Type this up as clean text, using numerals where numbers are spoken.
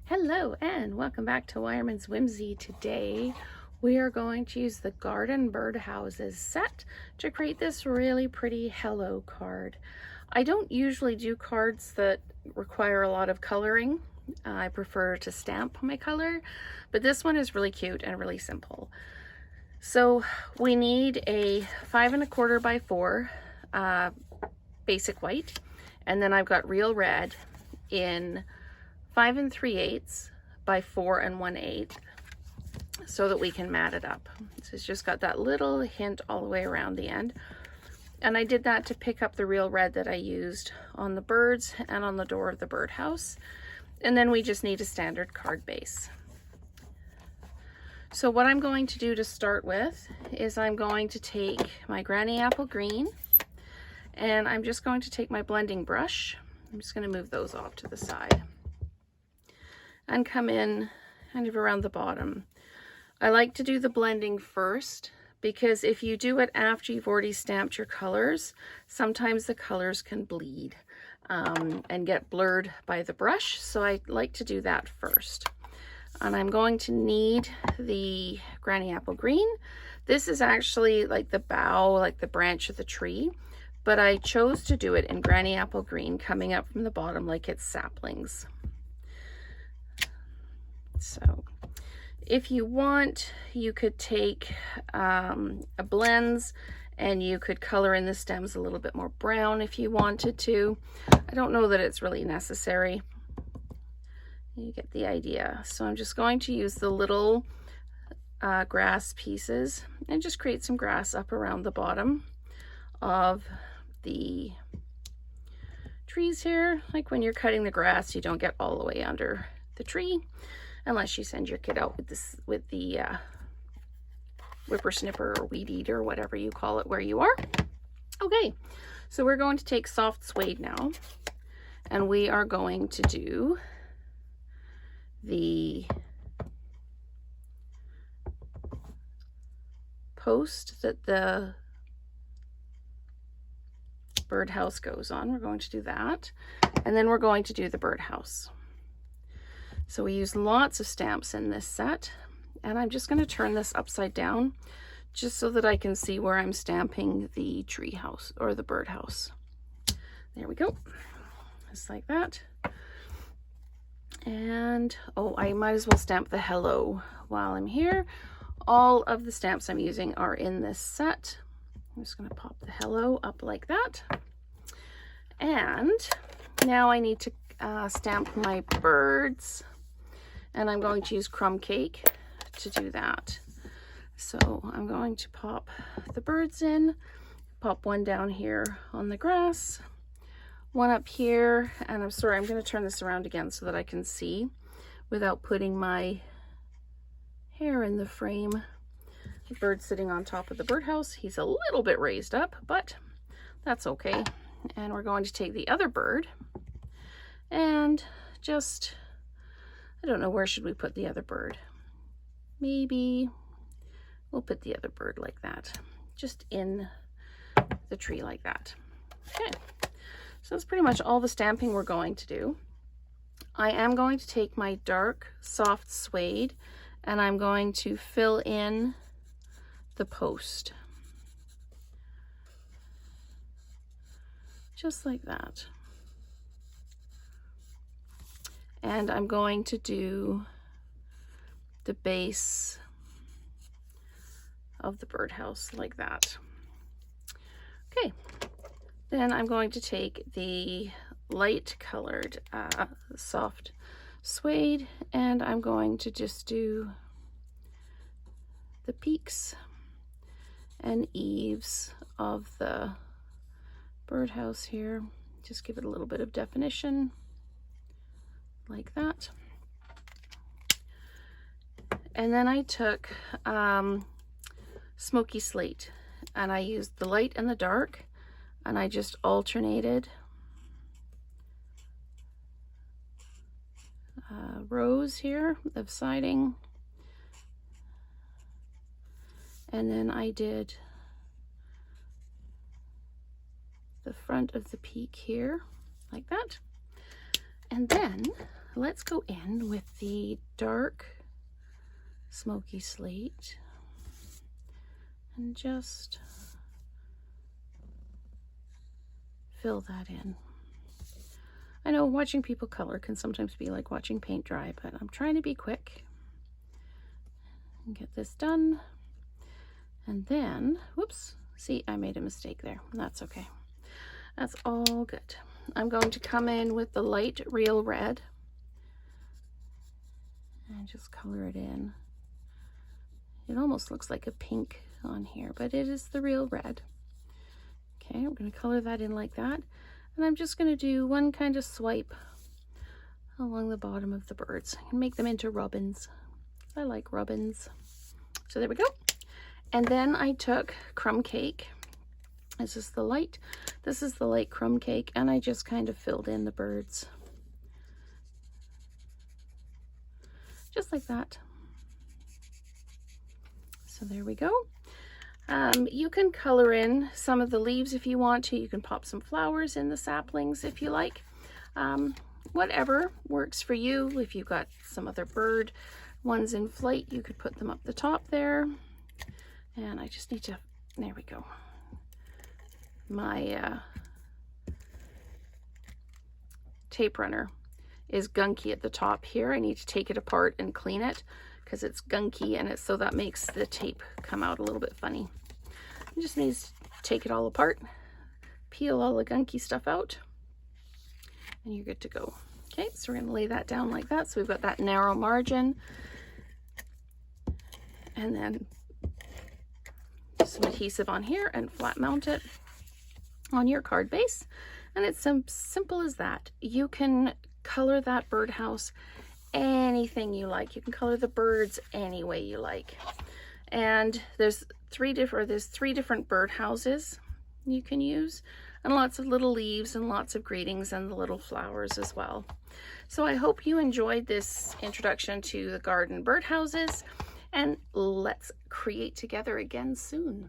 Hello and welcome back to Wireman's Whimsy. Today we are going to use the Garden Birdhouses set to create this really pretty hello card. I don't usually do cards that require a lot of coloring. I prefer to stamp my color, but this one is really cute and really simple. So we need a 5 1/4 by 4 basic white, and then I've got real red in 5 3/8 by 4 1/8 so that we can mat it up. So it's just got that little hint all the way around the end. And I did that to pick up the real red that I used on the birds and on the door of the birdhouse. And then we just need a standard card base. So what I'm going to do to start with is I'm going to take my Granny Apple Green and I'm just going to take my blending brush. I'm just going to move those off to the side and come in kind of around the bottom. I like to do the blending first because if you do it after you've already stamped your colors, sometimes the colors can bleed and get blurred by the brush. So I like to do that first. And I'm going to need the Granny Apple Green. This is actually like the bough, like the branch of the tree, but I chose to do it in Granny Apple Green coming up from the bottom like it's saplings. So if you want, you could take a blends and you could color in the stems a little bit more brown if you wanted to. I don't know that it's really necessary. You get the idea. So I'm just going to use the little grass pieces and just create some grass up around the bottom of the trees here. Like when you're cutting the grass, you don't get all the way under the tree, unless you send your kid out with the whippersnipper or weed eater, whatever you call it where you are. Okay, so we're going to take soft suede now, and we are going to do the post that the birdhouse goes on. We're going to do that, and then we're going to do the birdhouse. So we use lots of stamps in this set, and I'm just going to turn this upside down just so that I can see where I'm stamping the tree house or the birdhouse. There we go, just like that. And oh, I might as well stamp the hello while I'm here. All of the stamps I'm using are in this set. I'm just going to pop the hello up like that. And now I need to stamp my birds. And I'm going to use crumb cake to do that. So I'm going to pop the birds in, pop one down here on the grass, one up here, and I'm sorry, I'm going to turn this around again so that I can see without putting my hair in the frame. The bird sitting on top of the birdhouse, he's a little bit raised up, but that's okay. And we're going to take the other bird and just, I don't know, where should we put the other bird? Maybe we'll put the other bird like that, just in the tree like that. Okay, so that's pretty much all the stamping we're going to do. I am going to take my dark soft suede and I'm going to fill in the post. Just like that. And I'm going to do the base of the birdhouse like that. Okay, then I'm going to take the light colored soft suede and I'm going to just do the peaks and eaves of the birdhouse here. Just give it a little bit of definition like that. And then I took smoky slate and I used the light and the dark and I just alternated rows here of siding, and then I did the front of the peak here like that. And then let's go in with the dark smoky slate and just fill that in. I know watching people color can sometimes be like watching paint dry, but I'm trying to be quick and get this done. And then, whoops, see, I made a mistake there. That's okay. That's all good. I'm going to come in with the light real red and just color it in. It almost looks like a pink on here, but it is the real red. Okay, I'm going to color that in like that. And I'm just going to do one kind of swipe along the bottom of the birds and make them into robins. I like robins. So there we go. And then I took crumb cake. This is the light crumb cake, and I just kind of filled in the birds. Just like that. So there we go. You can color in some of the leaves if you want to. You can pop some flowers in the saplings if you like. Whatever works for you. If you've got some other bird ones in flight, you could put them up the top there. And I just need to, there we go. My tape runner is gunky at the top here. I need to take it apart and clean it because it's gunky, and so that makes the tape come out a little bit funny. You just need to take it all apart, peel all the gunky stuff out, and you're good to go. Okay, so we're going to lay that down like that. So we've got that narrow margin, and then some adhesive on here and flat mount it on your card base. And it's simple as that. You can color that birdhouse anything you like. You can color the birds any way you like. And there's three different birdhouses you can use, and lots of little leaves and lots of greetings and the little flowers as well. So I hope you enjoyed this introduction to the garden birdhouses, and let's create together again soon.